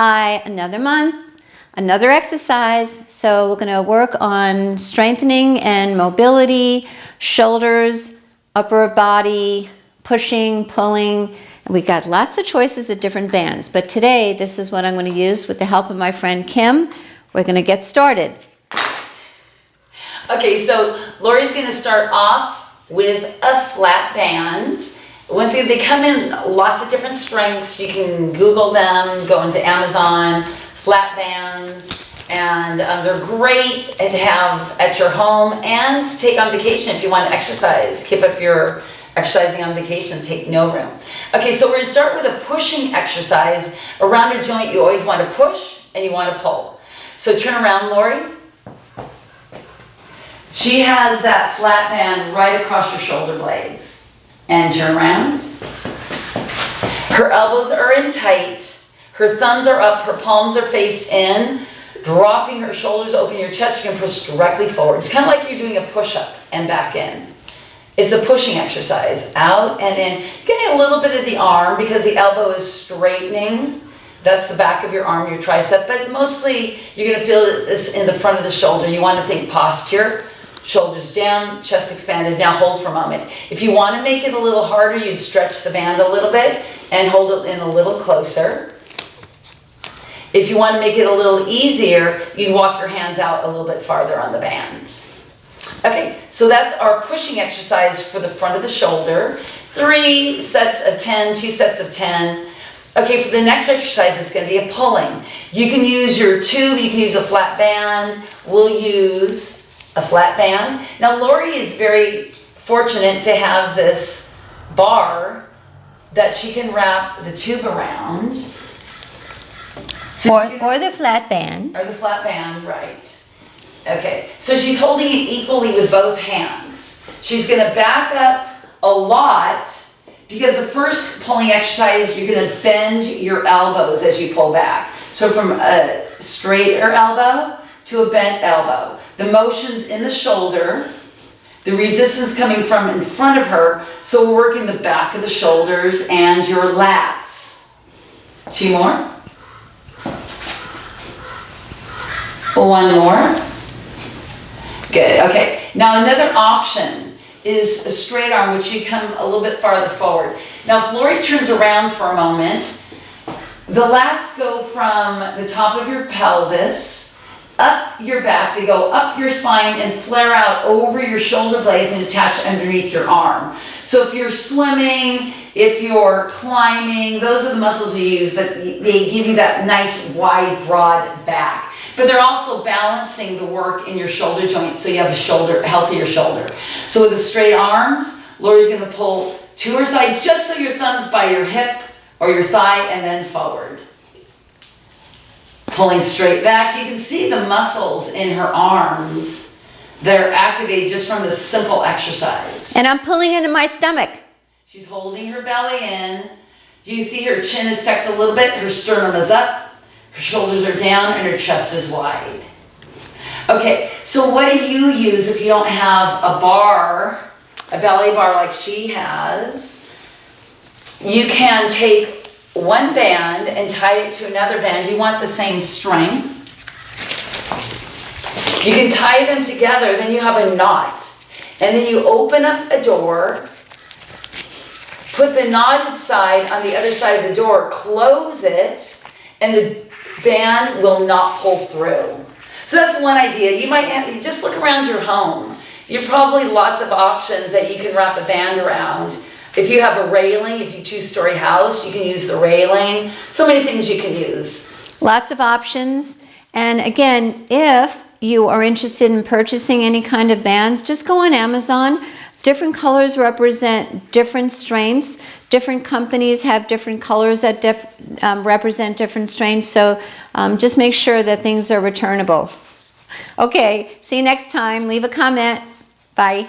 Hi, another month, another exercise. So we're going to work on strengthening and mobility, shoulders, upper body, pushing, pulling. And we got lots of choices of different bands. But today, this is what I'm going to use with the help of my friend Kim. We're going to get started. Okay, so Lori's going to start off with a flat band. Once again, they come in lots of different strengths. You can Google them, go into Amazon, flat bands, and they're great to have at your home and to take on vacation if you want to exercise. Keep up your exercising on vacation, take no room. Okay, so we're going to start with a pushing exercise. Around a joint, you always want to push and you want to pull. So turn around, Lori. She has that flat band right across your shoulder blades. And turn around. Her elbows are in tight. Her thumbs are up. Her palms are face in. Dropping her shoulders, open your chest. You can push directly forward. It's kind of like you're doing a push-up and back in. It's a pushing exercise. Out and in. You're getting a little bit of the arm because the elbow is straightening. That's the back of your arm, your tricep. But mostly you're going to feel this in the front of the shoulder. You want to think posture. Shoulders down, chest expanded. Now hold for a moment. If you want to make it a little harder, you'd stretch the band a little bit and hold it in a little closer. If you want to make it a little easier, you'd walk your hands out a little bit farther on the band. Okay, so that's our pushing exercise for the front of the shoulder. 3 sets of 10, 2 sets of 10. Okay, for the next exercise, it's going to be a pulling. You can use your tube, you can use a flat band. We'll use a flat band. Now Lori is very fortunate to have this bar that she can wrap the tube around. So or the flat band. Or the flat band, right. Okay, so she's holding it equally with both hands. She's going to back up a lot because the first pulling exercise, you're going to bend your elbows as you pull back. So from a straighter elbow to a bent elbow. The motion's in the shoulder, the resistance coming from in front of her, so we're working the back of the shoulders and your lats. 2 more. 1 more. Good, okay. Now another option is a straight arm, which you come a little bit farther forward. Now if Lori turns around for a moment, the lats go from the top of your pelvis up your back, they go up your spine and flare out over your shoulder blades and attach underneath your arm. So if you're swimming, if you're climbing, those are the muscles you use, but they give you that nice wide, broad back. But they're also balancing the work in your shoulder joints so you have a healthier shoulder. So with the straight arms, Lori's going to pull to her side just so your thumb's by your hip or your thigh and then forward. Pulling straight back, you can see the muscles in her arms that are activated just from this simple exercise. And I'm pulling into my stomach. She's holding her belly in. You see her chin is tucked a little bit, her sternum is up, her shoulders are down, and her chest is wide. Okay, so what do you use if you don't have a bar, a belly bar like she has? You can take one band and tie it to another band. You want the same strength. You can tie them together, then you have a knot. And then you open up a door, put the knotted side on the other side of the door, close it, and the band will not pull through. So that's one idea. You might have to just look around your home. You're probably lots of options that you can wrap a band around. If you have a railing, if you 2-story house, you can use the railing. So many things you can use. Lots of options. And again, if you are interested in purchasing any kind of bands, just go on Amazon. Different colors represent different strengths. Different companies have different colors that represent different strengths. So just make sure that things are returnable. Okay, see you next time. Leave a comment. Bye.